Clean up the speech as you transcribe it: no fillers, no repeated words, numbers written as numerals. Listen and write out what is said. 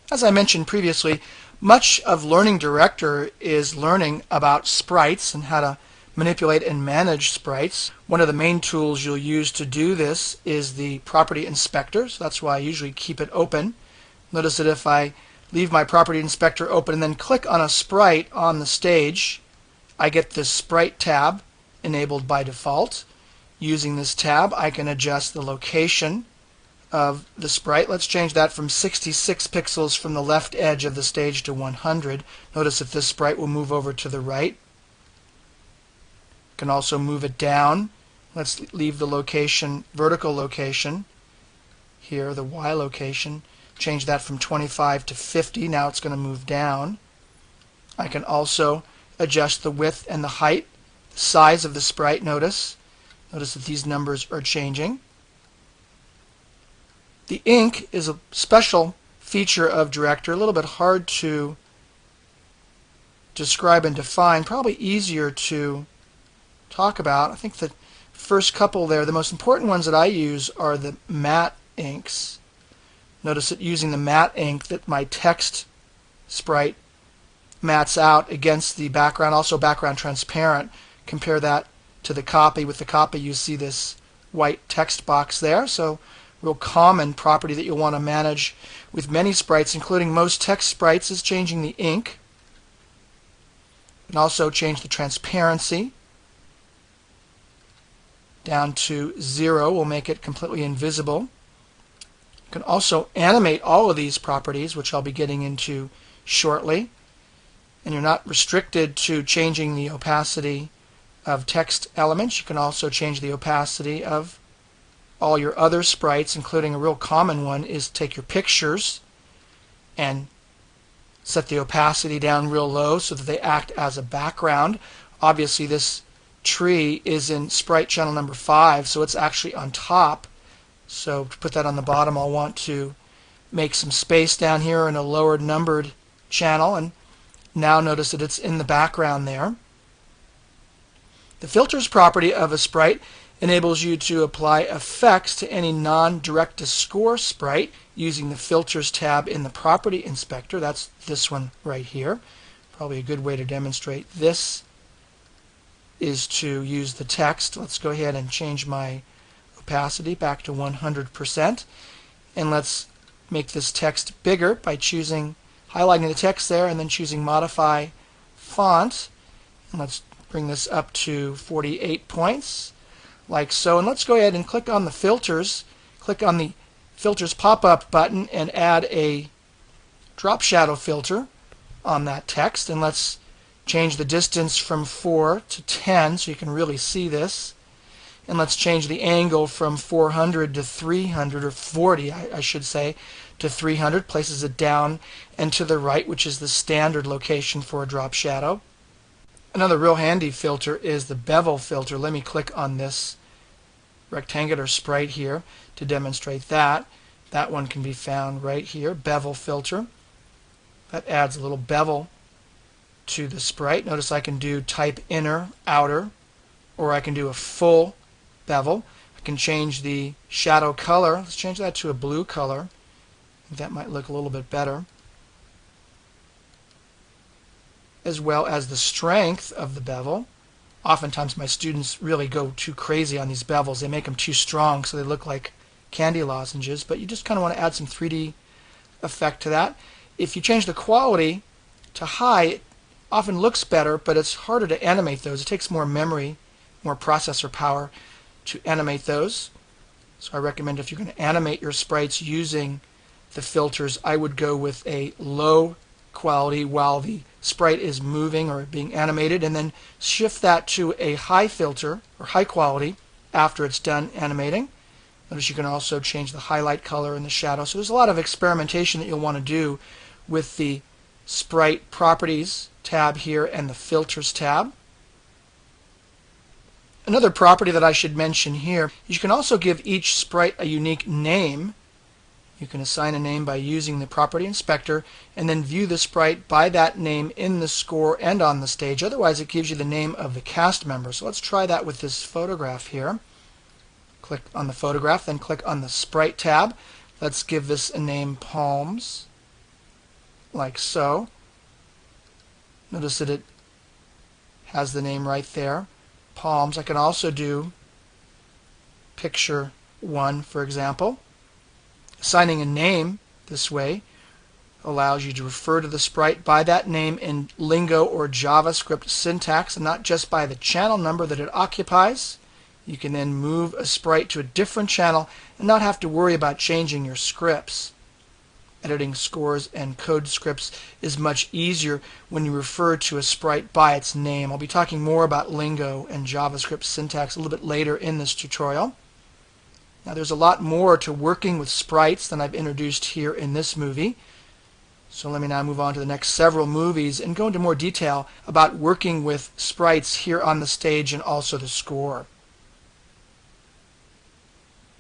As I mentioned previously, much of Learning Director is learning about sprites and how to manipulate and manage sprites. One of the main tools you'll use to do this is the Property Inspector, so that's why I usually keep it open. Notice that if I leave my Property Inspector open and then click on a sprite on the stage, I get this Sprite tab enabled by default. Using this tab, I can adjust the location of the sprite. Let's change that from 66 pixels from the left edge of the stage to 100. Notice that this sprite will move over to the right. You can also move it down. Let's leave the location, vertical location here, the Y location. Change that from 25 to 50. Now it's going to move down. I can also adjust the width and the height, the size of the sprite. Notice that these numbers are changing. The ink is a special feature of Director, a little bit hard to describe and define, probably easier to talk about. I think the first couple there, the most important ones that I use are the matte inks. Notice that using the matte ink that my text sprite mats out against the background, also background transparent. Compare that to the copy. With the copy you see this white text box there, so real common property that you'll want to manage with many sprites, including most text sprites, is changing the ink. You can also change the transparency down to 0. Will make it completely invisible. You can also animate all of these properties, which I'll be getting into shortly. And you're not restricted to changing the opacity of text elements. You can also change the opacity of all your other sprites, including a real common one is take your pictures and set the opacity down real low so that they act as a background. Obviously this tree is in sprite channel number 5, so it's actually on top. So to put that on the bottom, I'll want to make some space down here in a lower numbered channel, and now notice that it's in the background there. The filters property of a sprite enables you to apply effects to any non-direct-to-score sprite using the Filters tab in the Property Inspector. That's this one right here. Probably a good way to demonstrate this is to use the text. Let's go ahead and change my opacity back to 100%. And let's make this text bigger by highlighting the text there and then choosing Modify Font. And let's bring this up to 48 points. Like so, and let's go ahead and click on the filters. Click on the filters pop-up button and add a drop shadow filter on that text, and let's change the distance from 4 to 10 so you can really see this, and let's change the angle from 400 to 300, or 40 I should say, to 300. Places it down and to the right, which is the standard location for a drop shadow. Another real handy filter is the bevel filter. Let me click on this rectangular sprite here to demonstrate that. That one can be found right here, bevel filter. That adds a little bevel to the sprite. Notice I can do type inner, outer, or I can do a full bevel. I can change the shadow color. Let's change that to a blue color. That might look a little bit better. As well as the strength of the bevel. Oftentimes my students really go too crazy on these bevels. They make them too strong so they look like candy lozenges, but you just kind of want to add some 3D effect to that. If you change the quality to high, it often looks better, but it's harder to animate those. It takes more memory, more processor power to animate those. So I recommend if you're going to animate your sprites using the filters, I would go with a low quality while the sprite is moving or being animated, and then shift that to a high filter or high quality after it's done animating. Notice you can also change the highlight color and the shadow. So there's a lot of experimentation that you'll want to do with the Sprite Properties tab here and the Filters tab. Another property that I should mention here is you can also give each sprite a unique name. You can assign a name by using the Property Inspector and then view the sprite by that name in the score and on the stage. Otherwise it gives you the name of the cast member. So let's try that with this photograph here. Click on the photograph, then click on the Sprite tab. Let's give this a name, Palms. like so. Notice that it has the name right there. Palms. I can also do picture 1, for example. Assigning a name this way allows you to refer to the sprite by that name in Lingo or JavaScript syntax and not just by the channel number that it occupies. You can then move a sprite to a different channel and not have to worry about changing your scripts. Editing scores and code scripts is much easier when you refer to a sprite by its name. I'll be talking more about Lingo and JavaScript syntax a little bit later in this tutorial. Now there's a lot more to working with sprites than I've introduced here in this movie. So let me now move on to the next several movies and go into more detail about working with sprites here on the stage and also the score.